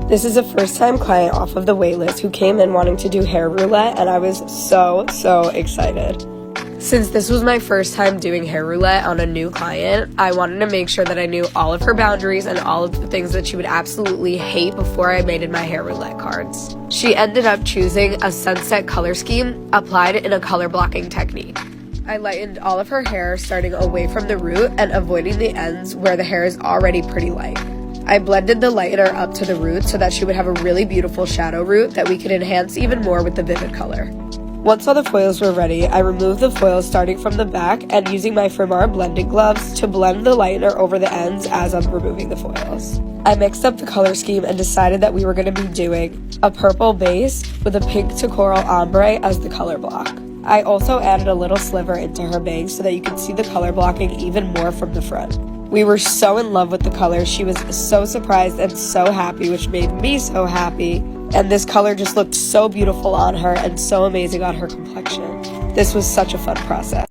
This is a first-time client off of the waitlist who came in wanting to do hair roulette, and I was so excited. Since this was my first time doing hair roulette on a new client, I wanted to make sure that I knew all of her boundaries and all of the things that she would absolutely hate before I made my hair roulette cards. She ended up choosing a sunset color scheme applied in a color blocking technique. I lightened all of her hair starting away from the root and avoiding the ends where the hair is already pretty light. I blended the lightener up to the root so that she would have a really beautiful shadow root that we could enhance even more with the vivid color. Once all the foils were ready, I removed the foils starting from the back and using my Firmar blending gloves to blend the lightener over the ends as I'm removing the foils. I mixed up the color scheme and decided that we were going to be doing a purple base with a pink to coral ombre as the color block. I also added a little sliver into her bangs so that you can see the color blocking even more from the front. We were so in love with the color. She was so surprised and so happy, which made me so happy. And this color just looked so beautiful on her and so amazing on her complexion. This was such a fun process.